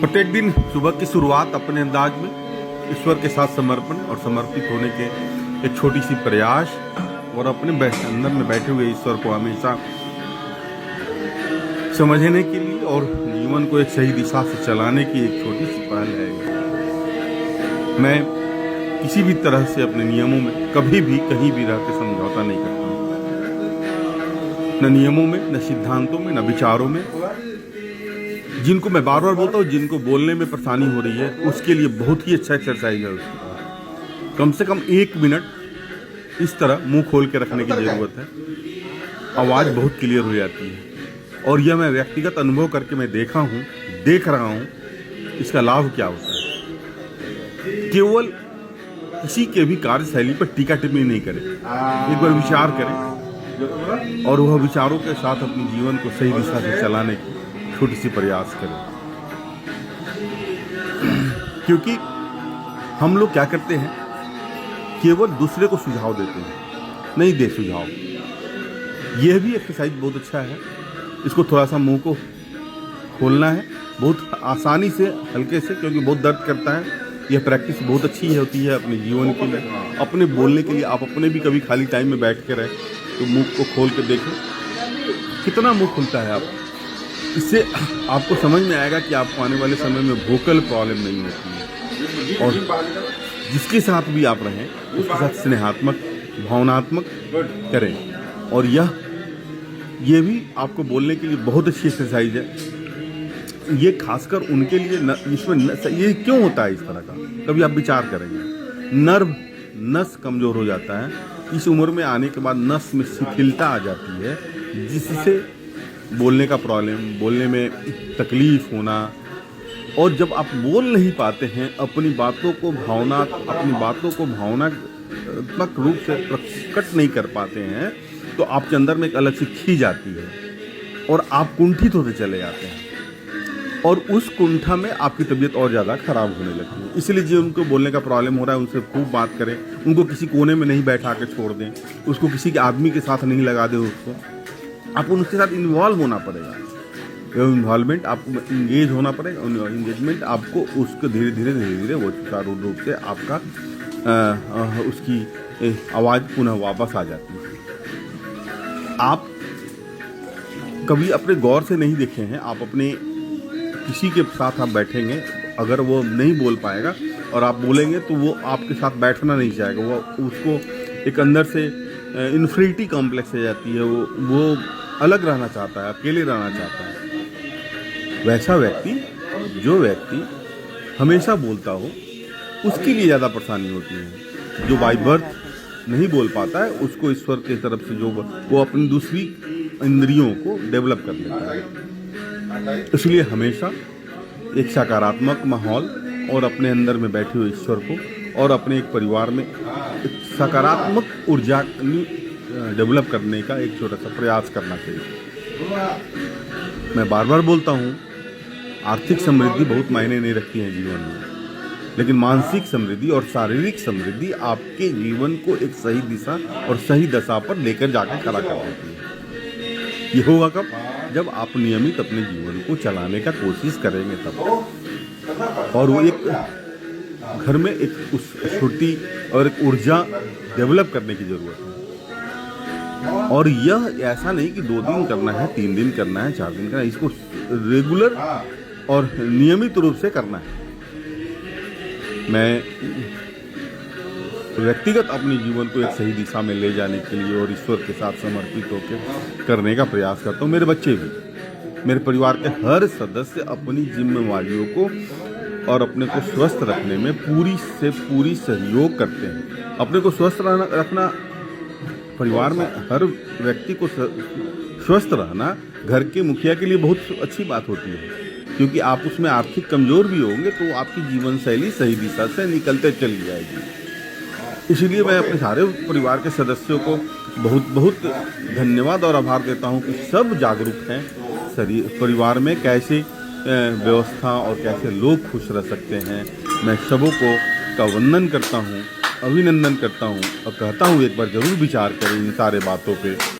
प्रत्येक दिन सुबह की शुरुआत अपने अंदाज में ईश्वर के साथ समर्पण और समर्पित होने के एक छोटी सी प्रयास और अपने अंदर में बैठे हुए ईश्वर को हमेशा समझने के लिए और जीवन को एक सही दिशा से चलाने की एक छोटी सी पहल है। मैं किसी भी तरह से अपने नियमों में कभी भी कहीं भी रहकर समझौता नहीं करता हूँ, न नियमों में, न सिद्धांतों में, न विचारों में। जिनको मैं बार बार बोलता हूँ, जिनको बोलने में परेशानी हो रही है, उसके लिए बहुत ही अच्छा एक्सरसाइज है। उसके कम से कम 1 मिनट इस तरह मुंह खोल के रखने की ज़रूरत है। आवाज़ बहुत क्लियर हो जाती है और यह मैं व्यक्तिगत अनुभव करके मैं देख रहा हूँ इसका लाभ क्या होता है। केवल किसी के भी कार्यशैली पर टीका टिप्पणी नहीं करें, एक बार विचार करें और वह विचारों के साथ अपने जीवन को सही दिशा से चलाने की छोटी सी प्रयास करें। क्योंकि हम लोग क्या करते हैं, केवल दूसरे को सुझाव देते हैं, नहीं दे सुझाव। यह भी एक्सरसाइज बहुत अच्छा है। इसको थोड़ा सा मुंह को खोलना है, बहुत आसानी से, हल्के से, क्योंकि बहुत दर्द करता है। यह प्रैक्टिस बहुत अच्छी होती है अपने जीवन के लिए, अपने बोलने के लिए। आप अपने भी कभी खाली टाइम में बैठ के रहे तो मुंह को खोल के देखें कितना मुंह खुलता है। आप इससे आपको समझ में आएगा कि आपको आने वाले समय में वोकल प्रॉब्लम नहीं होती है। और जिसके साथ भी आप रहें उसके साथ स्नेहात्मक, भावनात्मक करें। और ये भी आपको बोलने के लिए बहुत अच्छी एक्सरसाइज है। ये खासकर उनके लिए ये क्यों होता है इस तरह का, कभी आप विचार करेंगे। नस कमज़ोर हो जाता है। इस उम्र में आने के बाद नस में शिथिलता आ जाती है, जिससे बोलने का प्रॉब्लम, बोलने में तकलीफ होना। और जब आप बोल नहीं पाते हैं, अपनी बातों को भावनात्मक रूप से प्रकट नहीं कर पाते हैं, तो आपके अंदर में एक अलग सी खींच आती है और आप कुंठित होते चले जाते हैं। और उस कुंठा में आपकी तबीयत और ज़्यादा खराब होने लगती है। इसलिए जो उनको बोलने का प्रॉब्लम हो रहा है, उनसे खूब बात करें। उनको किसी कोने में नहीं बैठा के छोड़ दें, उसको किसी के आदमी के साथ नहीं लगा दें। उसको आपको उनके साथ इन्वॉल्व होना पड़ेगा। इन्वॉल्वमेंट आपको इंगेज होना पड़ेगा। इंगेजमेंट आपको उसको धीरे धीरे वो सुचारू रूप से आपका उसकी आवाज़ पुनः वापस आ जाती है। आप कभी अपने गौर से नहीं देखे हैं, आप अपने किसी के साथ आप बैठेंगे, अगर वो नहीं बोल पाएगा और आप बोलेंगे तो वो आपके साथ बैठना नहीं चाहेगा। वो उसको एक अंदर से इन्फीरिटी कॉम्प्लेक्स हो जाती है। वो अलग रहना चाहता है, अकेले रहना चाहता है। वैसा व्यक्ति, जो व्यक्ति हमेशा बोलता हो, उसके लिए ज़्यादा परेशानी होती है। जो बाय बर्थ नहीं बोल पाता है, उसको ईश्वर की तरफ से जो वो अपनी दूसरी इंद्रियों को डेवलप कर लेता है। इसलिए हमेशा एक सकारात्मक माहौल और अपने अंदर में बैठे हुए ईश्वर को और अपने एक परिवार में एक सकारात्मक ऊर्जा डेवलप करने का एक छोटा सा प्रयास करना चाहिए। मैं बार बार बोलता हूँ, आर्थिक समृद्धि बहुत मायने नहीं रखती है जीवन में, लेकिन मानसिक समृद्धि और शारीरिक समृद्धि आपके जीवन को एक सही दिशा और सही दशा पर लेकर जाकर खड़ा कर देती है। ये होगा कब? जब आप नियमित अपने जीवन को चलाने का कोशिश करेंगे तब। और वो एक घर में एक उस स्फूर्ति और एक ऊर्जा डेवलप करने की ज़रूरत है। और यह ऐसा नहीं कि 2 दिन करना है, 3 दिन करना है, 4 दिन करना है। इसको रेगुलर और नियमित रूप से करना है। मैं व्यक्तिगत अपने जीवन को एक सही दिशा में ले जाने के लिए और ईश्वर के साथ समर्पित होकर करने का प्रयास करता हूँ। मेरे बच्चे भी, मेरे परिवार के हर सदस्य अपनी जिम्मेवारियों को और अपने को स्वस्थ रखने में पूरी से पूरी सहयोग करते हैं। अपने को स्वस्थ रखना, परिवार में हर व्यक्ति को स्वस्थ रहना घर के मुखिया के लिए बहुत अच्छी बात होती है। क्योंकि आप उसमें आर्थिक कमज़ोर भी होंगे तो आपकी जीवन शैली सही दिशा से निकलते चली जाएगी। इसलिए मैं अपने सारे परिवार के सदस्यों को बहुत बहुत धन्यवाद और आभार देता हूं कि सब जागरूक हैं परिवार में कैसे व्यवस्था और कैसे लोग खुश रह सकते हैं। मैं सबों का वंदन करता हूं, अभिनंदन करता हूं और कहता हूं एक बार ज़रूर विचार करें इन सारे बातों पे।